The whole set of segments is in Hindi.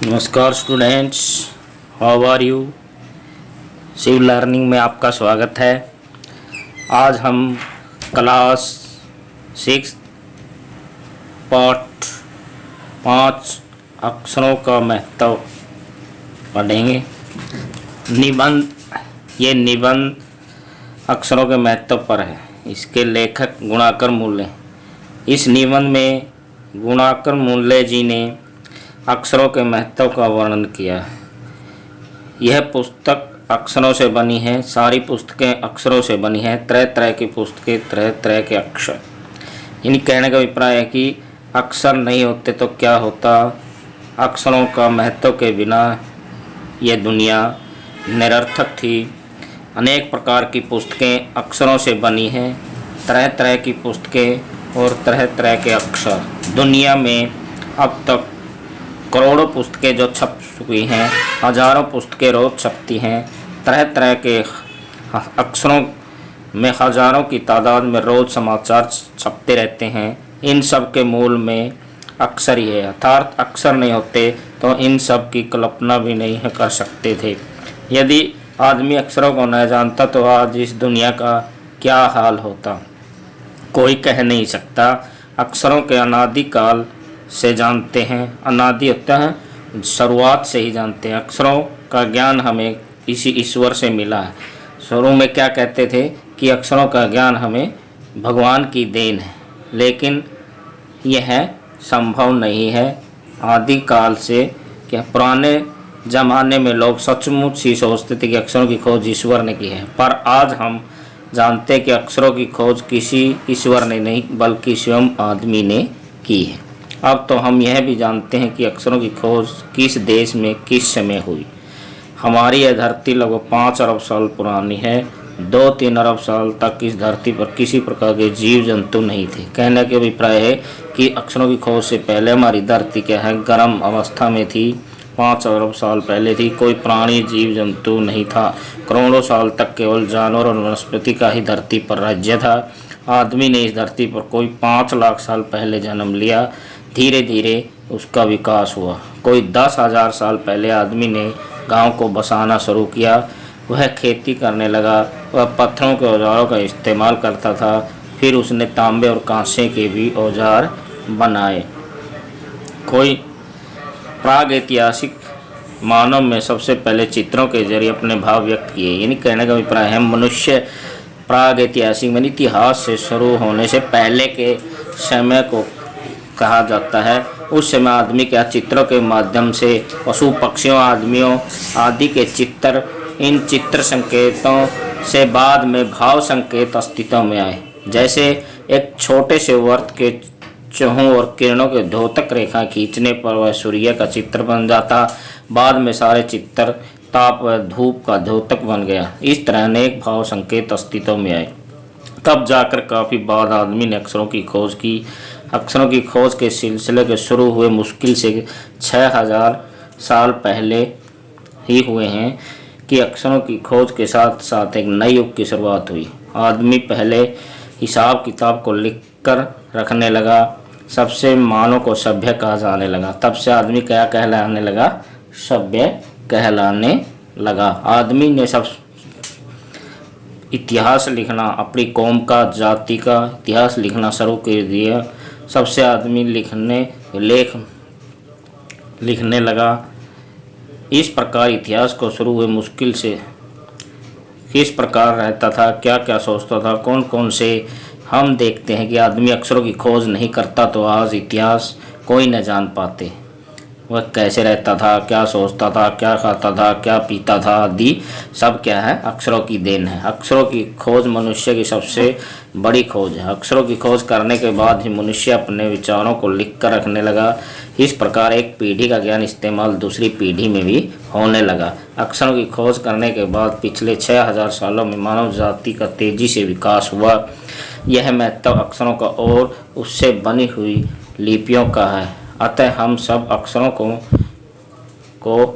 नमस्कार students, how are you. Shiv learning में आपका स्वागत है। आज हम क्लास 6 पाठ 5 अक्षरों का महत्व पढ़ेंगे। निबंध, ये निबंध अक्षरों के महत्व पर है। इसके लेखक गुणाकर मूल्य। इस निबंध में गुणाकर मूल्य जी ने अक्षरों के महत्व का वर्णन किया है। यह पुस्तक अक्षरों से बनी है। सारी पुस्तकें अक्षरों से बनी हैं। तरह तरह की पुस्तकें, तरह तरह के अक्षर। यानी कहने का अभिप्राय है कि अक्षर नहीं होते तो क्या होता। अक्षरों का महत्व के बिना यह दुनिया निरर्थक थी। अनेक प्रकार की पुस्तकें अक्षरों से बनी हैं। तरह तरह की पुस्तकें और तरह तरह के अक्षर। दुनिया में अब तक करोड़ों पुस्तकें जो छप चुकी हैं, हजारों पुस्तकें रोज छपती हैं। तरह तरह के अक्षरों में हजारों की तादाद में रोज समाचार छपते रहते हैं। इन सब के मूल में अक्षर ही है। अर्थात अक्षर नहीं होते तो इन सब की कल्पना भी नहीं कर सकते थे। यदि आदमी अक्षरों को न जानता तो आज इस दुनिया का क्या हाल होता, कोई कह नहीं सकता। अक्षरों के अनादिकाल से जानते हैं। अनादि होता है, शुरुआत से ही जानते हैं। अक्षरों का ज्ञान हमें इसी ईश्वर से मिला है। शुरू में क्या कहते थे कि अक्षरों का ज्ञान हमें भगवान की देन है, लेकिन यह संभव नहीं है। आदिकाल से क्या पुराने ज़माने में लोग सचमुच ही सोचते थे कि अक्षरों की खोज ईश्वर ने की है, पर आज हम जानते हैं कि अक्षरों की खोज किसी ईश्वर ने नहीं बल्कि स्वयं आदमी ने की है। अब तो हम यह भी जानते हैं कि अक्षरों की खोज किस देश में किस समय हुई। हमारी यह धरती लगभग 5 अरब साल पुरानी है। 2-3 अरब साल तक इस धरती पर किसी प्रकार के जीव जंतु नहीं थे। कहने के अभिप्राय है कि अक्षरों की खोज से पहले हमारी धरती क्या है, गर्म अवस्था में थी। 5 अरब साल पहले थी। कोई प्राणी जीव जंतु नहीं था। करोड़ों साल तक केवल जानवर और वनस्पति का ही धरती पर राज्य था। आदमी ने इस धरती पर कोई 5 लाख साल पहले जन्म लिया। धीरे धीरे उसका विकास हुआ। कोई 10,000 साल पहले आदमी ने गांव को बसाना शुरू किया। वह खेती करने लगा। वह पत्थरों के औजारों का इस्तेमाल करता था। फिर उसने तांबे और कांसे के भी औजार बनाए। कोई प्रागैतिहासिक मानव में सबसे पहले चित्रों के जरिए अपने भाव व्यक्त किए। यानी कहने का अभिप्राय है मनुष्य प्रागैतिहासिक में इतिहास से शुरू होने से पहले के समय को कहा जाता है। उस समय आदमी के चित्रों के माध्यम से पशु पक्षियों आदमियों आदि के चित्र, इन चित्र संकेतों से बाद में भाव संकेत अस्तित्व में आए। जैसे एक छोटे से वृत्त के चौहों और किरणों के द्योतक रेखा खींचने पर वह सूर्य का चित्र बन जाता। बाद में सारे चित्र ताप व धूप का द्योतक बन गया। इस तरह अनेक भाव संकेत अस्तित्व में आए। तब जाकर काफ़ी बाद आदमी ने अक्षरों की खोज की। अक्षरों की खोज के सिलसिले के शुरू हुए मुश्किल से 6,000 साल पहले ही हुए हैं कि अक्षरों की खोज के साथ साथ एक नए युग की शुरुआत हुई। आदमी पहले हिसाब किताब को लिख कर रखने लगा। सबसे मानव को सभ्य कहा जाने लगा। तब से आदमी क्या कहलाने लगा, सभ्य कहलाने लगा। आदमी ने सब इतिहास लिखना, अपनी कौम का जाति का इतिहास लिखना शुरू कर दिया। सबसे आदमी लिखने लगा। इस प्रकार इतिहास को शुरू हुए मुश्किल से किस प्रकार रहता था, क्या क्या सोचता था, कौन कौन से हम देखते हैं कि आदमी अक्षरों की खोज नहीं करता तो आज इतिहास कोई न जान पाते। वह कैसे रहता था, क्या सोचता था, क्या खाता था, क्या पीता था आदि सब क्या है, अक्षरों की देन है। अक्षरों की खोज मनुष्य की सबसे बड़ी खोज है। अक्षरों की खोज करने के बाद ही मनुष्य अपने विचारों को लिख कर रखने लगा। इस प्रकार एक पीढ़ी का ज्ञान इस्तेमाल दूसरी पीढ़ी में भी होने लगा। अक्षरों की खोज करने के बाद पिछले 6,000 सालों में मानव जाति का तेजी से विकास हुआ। यह महत्व अक्षरों का और उससे बनी हुई लिपियों का है। अतः हम सब अक्षरों को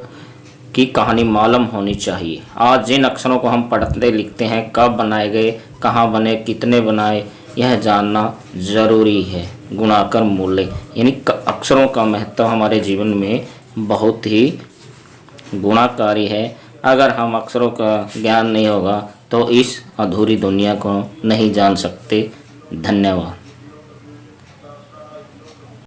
की कहानी मालूम होनी चाहिए। आज जिन अक्षरों को हम पढ़ते लिखते हैं, कब बनाए गए, कहाँ बने, कितने बनाए, यह जानना जरूरी है। गुणाकर मूल्य यानी अक्षरों का महत्व हमारे जीवन में बहुत ही गुणाकारी है। अगर हम अक्षरों का ज्ञान नहीं होगा तो इस अधूरी दुनिया को नहीं जान सकते। धन्यवाद।